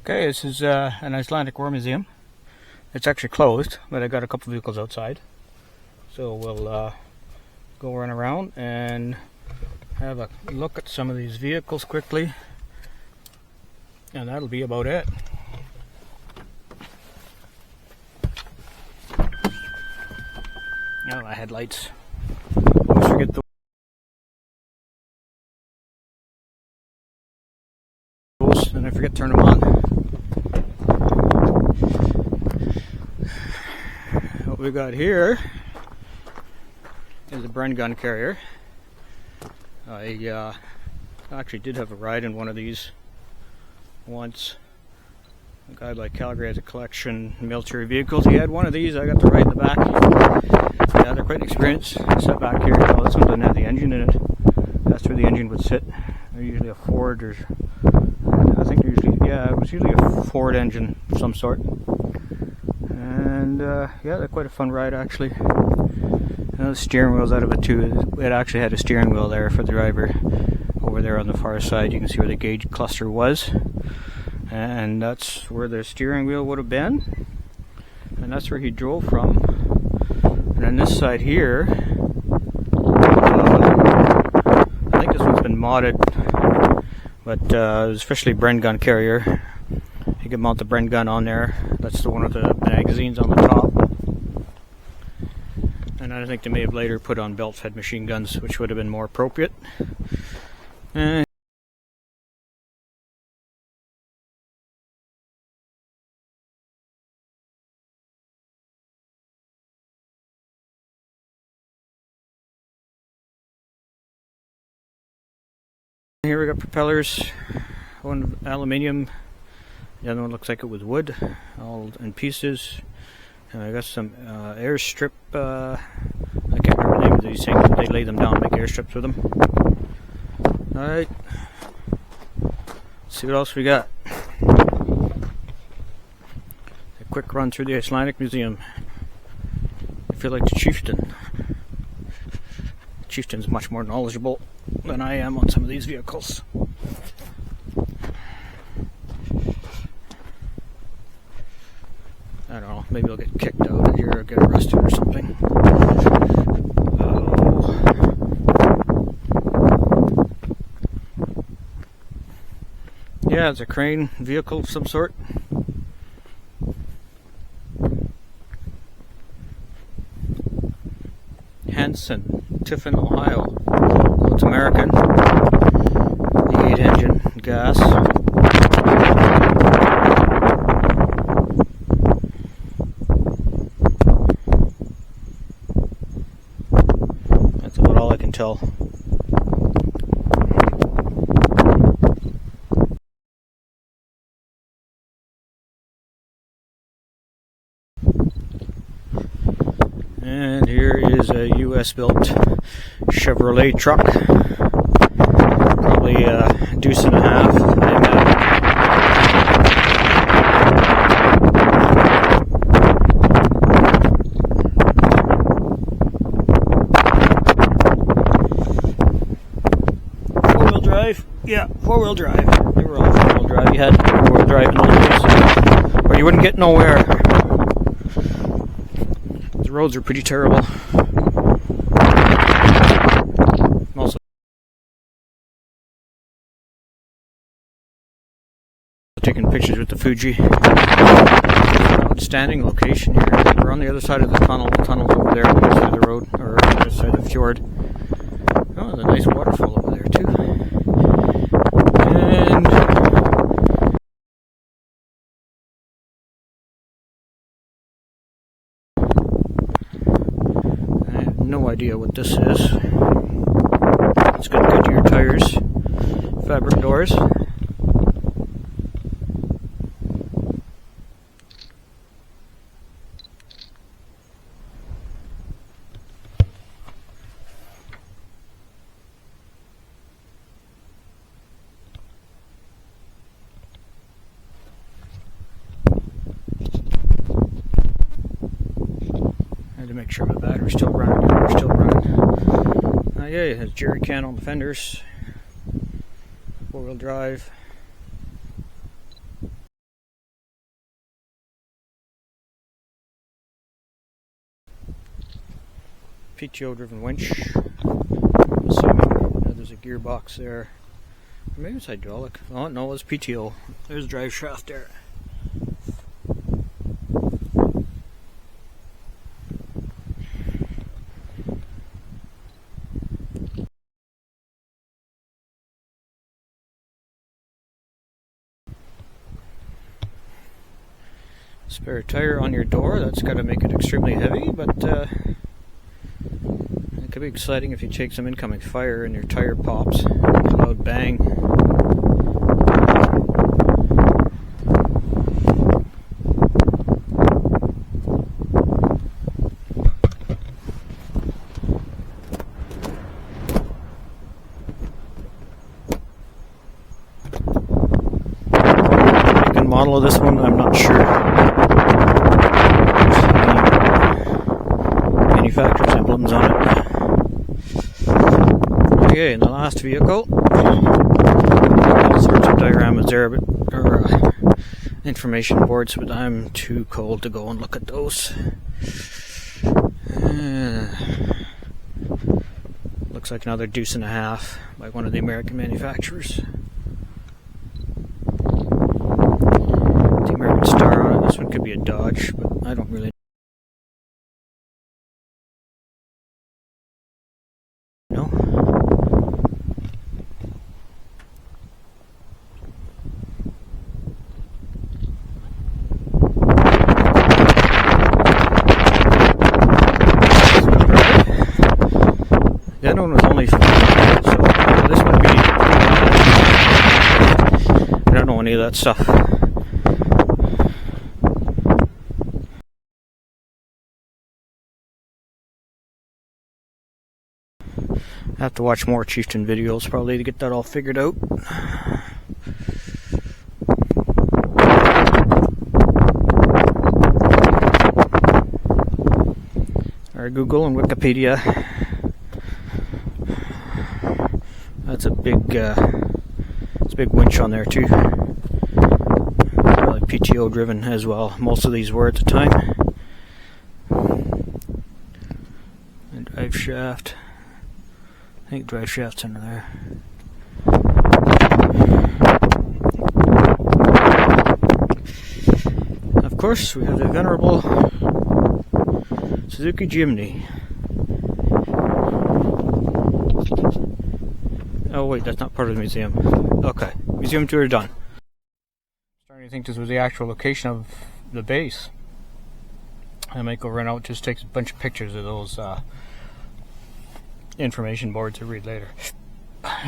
Okay, this is an Icelandic War Museum. It's actually closed, but I got a couple vehicles outside. So we'll go run around and have a look at some of these vehicles quickly. And that'll be about it. Oh, my headlights. Always forget those. And I forget to turn them on. What we got here is a Bren gun carrier. I actually did have a ride in one of these once. A guy by Calgary has a collection of military vehicles. He had one of these. I got to ride in the back. Yeah, they're quite experienced. Sit back here. Oh, this one doesn't have the engine in it. That's where the engine would sit. They're usually a Ford, or I think they're usually, yeah, it was usually a Ford engine of some sort. And yeah, they're quite a fun ride actually. The steering wheel's out of it too. It actually had a steering wheel there for the driver. Over there on the far side, you can see where the gauge cluster was, and that's where the steering wheel would have been, and that's where he drove from. And then this side here, I think this one's been modded, but it was officially Bren gun carrier. You can mount the Bren gun on there. That's the one with the magazines on the top. And I think they may have later put on belt-fed machine guns, which would have been more appropriate. And here we got propellers, one aluminium, the other one looks like it was wood, all in pieces. And I got some airstrip, I can't remember the name of these things, but they lay them down and make airstrips with them. Alright, let's see what else we got. A quick run through the Icelandic Museum. I feel like the chieftain. The chieftain's much more knowledgeable than I am on some of these vehicles. I don't know, maybe I'll get kicked out of here or get arrested or something. Yeah, it's a crane vehicle of some sort. Hanson, Tiffin, Ohio. Well, it's American. V8 engine, gas. That's about all I can tell. And here is a US built Chevrolet truck, probably a deuce and a half, I imagine. Four-wheel drive? Yeah, four-wheel drive. They were all four-wheel drive. You had four-wheel drive in those days, or you wouldn't get nowhere. The roads are pretty terrible. I'm also taking pictures with the Fuji. Outstanding location here. We're on the other side of the tunnel. The tunnel's over there on the other side of the road, or on the other side of the fjord. Oh, there's a nice waterfall over there too. And no idea what this is. It's got Goodyear tires, fabric doors. To make sure my battery's still running. Yeah, we're still running. Yeah, it has jerry can on the fenders. Four-wheel drive. PTO driven winch. I'm assuming there's a gearbox there. Maybe it's hydraulic. Oh no, it's PTO. There's a drive shaft there. Spare tire on your door, that's got to make it extremely heavy, but it could be exciting if you take some incoming fire and your tire pops. A loud bang. Make and model of this one, I'm not sure. Manufacturer's emblems on it. Okay, in the last vehicle, all sorts of dioramas there, or information boards, but I'm too cold to go and look at those. Looks like another deuce and a half by one of the American manufacturers. The American star on it. This one could be a Dodge, but I don't really know. That one was only 5, so this might be. I don't know any of that stuff. I have to watch more Chieftain videos probably to get that all figured out. Or Google and Wikipedia. That's a big winch on there too. Probably PTO driven as well. Most of these were at the time. And drive shaft. I think drive shaft's under there. Of course, we have the venerable Suzuki Jimny. Oh wait, that's not part of the museum. Okay, museum tour done. Starting to think this was the actual location of the base. I might go run out, just take a bunch of pictures of those information boards to read later.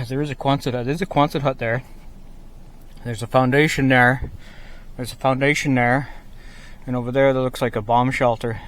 There is a Quonset hut. There's a Quonset hut there. There's a foundation there. There's a foundation there. And over there that looks like a bomb shelter.